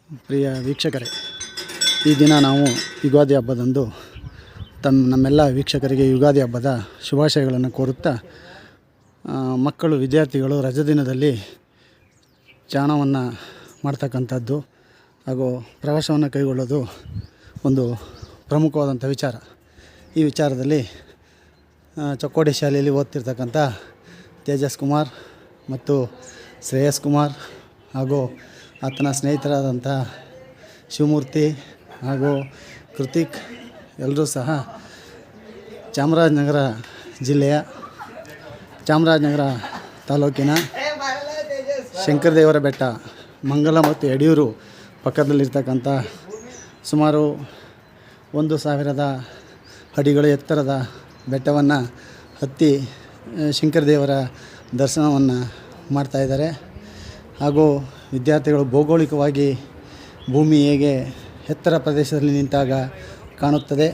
ಪ್ರಿಯ ವೀಕ್ಷಕರೇ, ಈ ದಿನ ನಾವು ಯುಗಾದಿ ಹಬ್ಬದಂದು ನಮ್ಮೆಲ್ಲ ವೀಕ್ಷಕರಿಗೆ ಯುಗಾದಿ ಹಬ್ಬದ ಶುಭಾಶಯಗಳನ್ನು ಕೋರುತ್ತಾ, ಮಕ್ಕಳು ವಿದ್ಯಾರ್ಥಿಗಳು ರಜಾದಿನದಲ್ಲಿ ಚಾರಣವನ್ನು ಮಾಡ್ತಕ್ಕಂಥದ್ದು ಹಾಗೂ ಪ್ರವಾಸವನ್ನು ಕೈಗೊಳ್ಳೋದು ಒಂದು ಪ್ರಮುಖವಾದಂಥ ವಿಚಾರ. ಈ ವಿಚಾರದಲ್ಲಿ ಚಕ್ಕೋಡಿ ಶಾಲೆಯಲ್ಲಿ ಓದ್ತಿರ್ತಕ್ಕಂಥ ತೇಜಸ್ ಕುಮಾರ್ ಮತ್ತು ಶ್ರೇಯಸ್ ಕುಮಾರ್ ಹಾಗೂ ಆತನ ಸ್ನೇಹಿತರಾದಂಥ ಶಿವಮೂರ್ತಿ ಹಾಗೂ ಕೃತಿಕ್ ಎಲ್ಲರೂ ಸಹ ಚಾಮರಾಜನಗರ ಜಿಲ್ಲೆಯ ಚಾಮರಾಜನಗರ ತಾಲೂಕಿನ ಶಂಕರದೇವರ ಬೆಟ್ಟ, ಮಂಗಲ ಮತ್ತು ಯಡಿಯೂರು ಪಕ್ಕದಲ್ಲಿರ್ತಕ್ಕಂಥ ಸುಮಾರು 1000 ಅಡಿಗಳ ಎತ್ತರದ ಬೆಟ್ಟವನ್ನು ಹತ್ತಿ ಶಂಕರದೇವರ ದರ್ಶನವನ್ನು ಮಾಡ್ತಾಯಿದ್ದಾರೆ. ಹಾಗೂ ವಿದ್ಯಾರ್ಥಿಗಳು ಭೌಗೋಳಿಕವಾಗಿ ಭೂಮಿ ಹೇಗೆ ಎತ್ತರ ಪ್ರದೇಶದಲ್ಲಿ ನಿಂತಾಗ ಕಾಣುತ್ತದೆ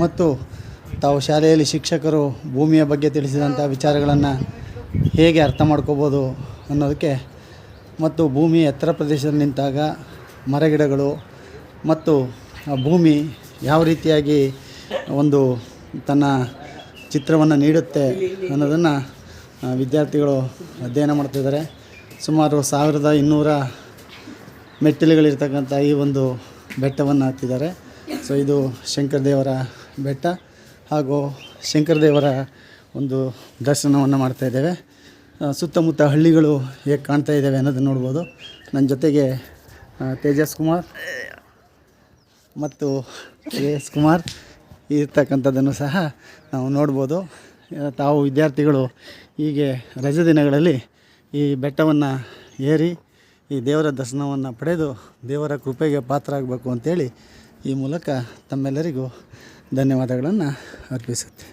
ಮತ್ತು ತಾವು ಶಾಲೆಯಲ್ಲಿ ಶಿಕ್ಷಕರು ಭೂಮಿಯ ಬಗ್ಗೆ ತಿಳಿಸಿದಂಥ ವಿಚಾರಗಳನ್ನು ಹೇಗೆ ಅರ್ಥ ಮಾಡ್ಕೋಬೋದು ಅನ್ನೋದಕ್ಕೆ, ಮತ್ತು ಭೂಮಿ ಎತ್ತರ ಪ್ರದೇಶದಲ್ಲಿ ನಿಂತಾಗ ಮರಗಿಡಗಳು ಮತ್ತು ಆ ಭೂಮಿ ಯಾವ ರೀತಿಯಾಗಿ ಒಂದು ತನ್ನ ಚಿತ್ರವನ್ನು ನೀಡುತ್ತೆ ಅನ್ನೋದನ್ನು ವಿದ್ಯಾರ್ಥಿಗಳು ಅಧ್ಯಯನ ಮಾಡ್ತಿದ್ದಾರೆ. ಸುಮಾರು 1200 ಮೆಟ್ಟಿಲುಗಳಿರ್ತಕ್ಕಂಥ ಈ ಒಂದು ಬೆಟ್ಟವನ್ನು ಹತ್ತಿದ್ದಾರೆ. ಸೊ ಇದು ಶಂಕರದೇವರ ಬೆಟ್ಟ ಹಾಗೂ ಶಂಕರದೇವರ ಒಂದು ದರ್ಶನವನ್ನು ಮಾಡ್ತಾಯಿದ್ದೇವೆ. ಸುತ್ತಮುತ್ತ ಹಳ್ಳಿಗಳು ಹೇಗೆ ಕಾಣ್ತಾ ಇದ್ದಾವೆ ಅನ್ನೋದನ್ನು ನೋಡ್ಬೋದು. ನನ್ನ ಜೊತೆಗೆ ತೇಜಸ್ ಕುಮಾರ್ ಮತ್ತು ಶ್ರೇಯಸ್ ಕುಮಾರ್ ಇರ್ತಕ್ಕಂಥದ್ದನ್ನು ಸಹ ನಾವು ನೋಡ್ಬೋದು. ತಾವು ವಿದ್ಯಾರ್ಥಿಗಳು ಹೀಗೆ ರಜೆ ದಿನಗಳಲ್ಲಿ ಈ ಬೆಟ್ಟವನ್ನು ಏರಿ ಈ ದೇವರ ದರ್ಶನವನ್ನು ಪಡೆದು ದೇವರ ಕೃಪೆಗೆ ಪಾತ್ರರಾಗಬೇಕು ಅಂತೇಳಿ ಈ ಮೂಲಕ ತಮ್ಮೆಲ್ಲರಿಗೂ ಧನ್ಯವಾದಗಳನ್ನು ಅರ್ಪಿಸುತ್ತೆ.